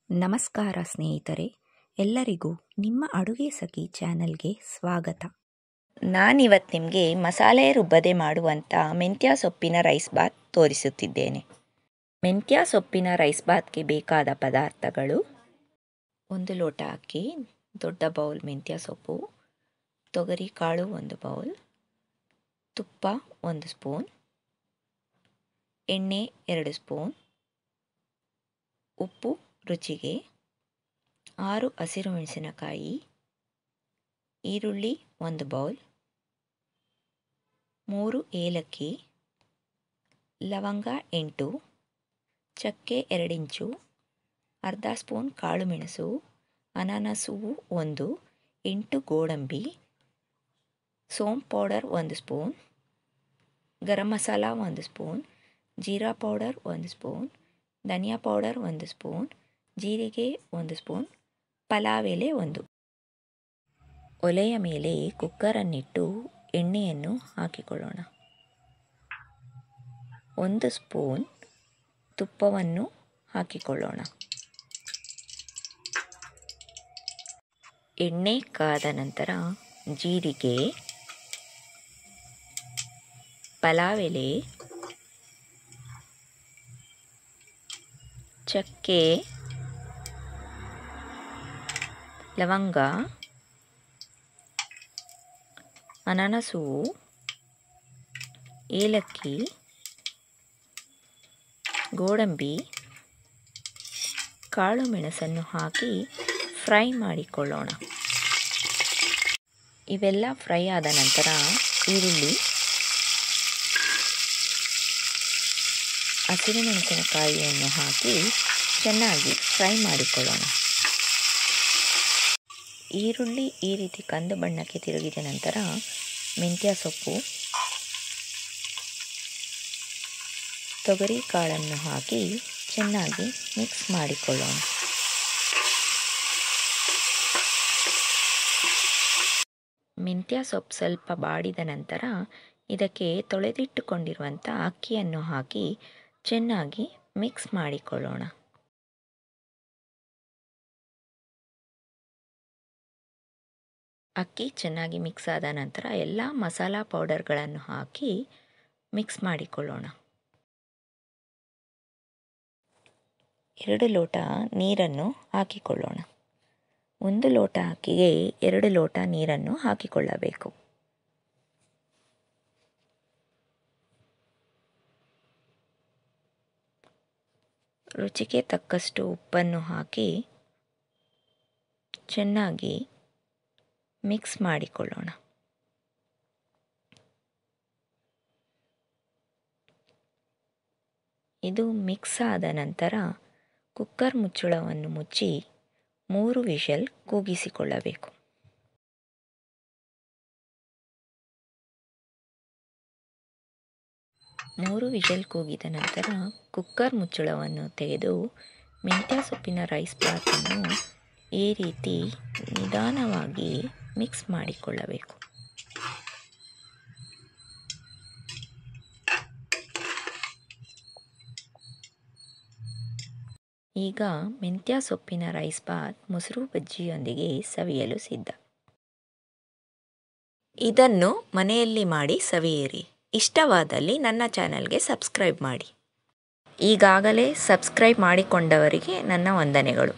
ನಮಸ್ಕಾರ ಸ್ನೇಹಿತರೆ, ಎಲ್ಲರಿಗೂ ನಿಮ್ಮ ಅಡುಗೆ ಸಖಿ ಚಾನಲ್ಗೆ ಸ್ವಾಗತ. ನಾನಿವತ್ತು ನಿಮಗೆ ಮಸಾಲೆ ರುಬ್ಬದೆ ಮಾಡುವಂಥ ಮೆಂತ್ಯ ಸೊಪ್ಪಿನ ರೈಸ್ ಬಾತ್ ತೋರಿಸುತ್ತಿದ್ದೇನೆ. ಮೆಂತ್ಯ ಸೊಪ್ಪಿನ ರೈಸ್ ಬಾತ್ಗೆ ಬೇಕಾದ ಪದಾರ್ಥಗಳು: 1 ಲೋಟ ಅಕ್ಕಿ, ದೊಡ್ಡ ಬೌಲ್ ಮೆಂತ್ಯ ಸೊಪ್ಪು, ತೊಗರಿ ಕಾಳು 1 ಬೌಲ್, ತುಪ್ಪ 1 ಸ್ಪೂನ್, ಎಣ್ಣೆ 2 ಸ್ಪೂನ್, ಉಪ್ಪು ರುಚಿಗೆ, 6 ಹಸಿರು ಮೆಣಸಿನಕಾಯಿ, ಈರುಳ್ಳಿ 1 ಬೌಲ್, 3 ಏಲಕ್ಕಿ, ಲವಂಗ 8, ಚಕ್ಕೆ 2 ಇಂಚು, ಅರ್ಧ ಸ್ಪೂನ್ ಕಾಳು ಮೆಣಸು, ಅನಾನಸು 1, 8 ಗೋಡಂಬಿ, ಸೋಂಪು powder 1 spoon, garam masala 1 spoon, ಜೀರಾ ಪೌಡರ್ 1 ಸ್ಪೂನ್, ಧನಿಯಾ ಪೌಡರ್ 1 ಸ್ಪೂನ್, ಜೀರಿಗೆ 1 ಸ್ಪೂನ್, ಪಲಾವ್ ಎಲೆ 1. ಒಲೆಯ ಮೇಲೆ ಕುಕ್ಕರನ್ನಿಟ್ಟು ಎಣ್ಣೆಯನ್ನು ಹಾಕಿಕೊಳ್ಳೋಣ. 1 ಸ್ಪೂನ್ ತುಪ್ಪವನ್ನು ಹಾಕಿಕೊಳ್ಳೋಣ. ಎಣ್ಣೆ ಕಾದ ನಂತರ ಜೀರಿಗೆ, ಪಲಾವ್ ಎಲೆ, ಚಕ್ಕೆ, ಲವಂಗ, ಅನಾನಸು, ಏಲಕ್ಕಿ, ಗೋಡಂಬಿ, ಕಾಳು ಮೆಣಸನ್ನು ಹಾಕಿ ಫ್ರೈ ಮಾಡಿಕೊಳ್ಳೋಣ. ಇವೆಲ್ಲ ಫ್ರೈ ಆದ ನಂತರ ಈರುಳ್ಳಿ, ಹಸಿರು ಮೆಣಸಿನಕಾಯಿಯನ್ನು ಹಾಕಿ ಚೆನ್ನಾಗಿ ಫ್ರೈ ಮಾಡಿಕೊಳ್ಳೋಣ. ಈರುಳ್ಳಿ ಈ ರೀತಿ ಕಂದು ಬಣ್ಣಕ್ಕೆ ತಿರುಗಿದ ನಂತರ ಮೆಂತ್ಯ ಸೊಪ್ಪು, ತೊಗರಿ ಕಾಳನ್ನು ಹಾಕಿ ಚೆನ್ನಾಗಿ ಮಿಕ್ಸ್ ಮಾಡಿಕೊಳ್ಳೋಣ. ಮೆಂತ್ಯ ಸೊಪ್ಪು ಸ್ವಲ್ಪ ಬಾಡಿದ ನಂತರ ಇದಕ್ಕೆ ತೊಳೆದಿಟ್ಟುಕೊಂಡಿರುವಂಥ ಅಕ್ಕಿಯನ್ನು ಹಾಕಿ ಚೆನ್ನಾಗಿ ಮಿಕ್ಸ್ ಮಾಡಿಕೊಳ್ಳೋಣ. ಅಕ್ಕಿ ಚೆನ್ನಾಗಿ ಮಿಕ್ಸ್ ಆದ ನಂತರ ಎಲ್ಲ ಮಸಾಲ ಪೌಡರ್ಗಳನ್ನು ಹಾಕಿ ಮಿಕ್ಸ್ ಮಾಡಿಕೊಳ್ಳೋಣ. 2 ಲೋಟ ನೀರನ್ನು ಹಾಕಿಕೊಳ್ಳೋಣ. 1 ಲೋಟ ಅಕ್ಕಿಗೆ 2 ಲೋಟ ನೀರನ್ನು ಹಾಕಿಕೊಳ್ಳಬೇಕು. ರುಚಿಗೆ ತಕ್ಕಷ್ಟು ಉಪ್ಪನ್ನು ಹಾಕಿ ಚೆನ್ನಾಗಿ ಮಿಕ್ಸ್ ಮಾಡಿಕೊಳ್ಳೋಣ. ಇದು ಮಿಕ್ಸ್ ಆದ ನಂತರ ಕುಕ್ಕರ್ ಮುಚ್ಚಳವನ್ನು ಮುಚ್ಚಿ 3 ವಿಷಲ್ ಕೂಗಿಸಿಕೊಳ್ಳಬೇಕು. ಮೂರು ವಿಷಲ್ ಕೂಗಿದ ನಂತರ ಕುಕ್ಕರ್ ಮುಚ್ಚಳವನ್ನು ತೆಗೆದು ಮೆಂತ್ಯ ಸೊಪ್ಪಿನ ರೈಸ್ ಬಾತನ್ನು ಈ ರೀತಿ ನಿಧಾನವಾಗಿ ಮಿಕ್ಸ್ ಮಾಡಿಕೊಳ್ಳಬೇಕು. ಈಗ ಮೆಂತ್ಯ ಸೊಪ್ಪಿನ ರೈಸ್ ಬಾತ್ ಮೊಸರು ಬಜ್ಜಿಯೊಂದಿಗೆ ಸವಿಯಲು ಸಿದ್ಧ. ಇದನ್ನು ಮನೆಯಲ್ಲಿ ಮಾಡಿ ಸವಿಯಿರಿ. ಇಷ್ಟವಾದಲ್ಲಿ ನನ್ನ ಚಾನಲ್ಗೆ ಸಬ್ಸ್ಕ್ರೈಬ್ ಮಾಡಿ. ಈಗಾಗಲೇ ಸಬ್ಸ್ಕ್ರೈಬ್ ಮಾಡಿಕೊಂಡವರಿಗೆ ನನ್ನ ವಂದನೆಗಳು.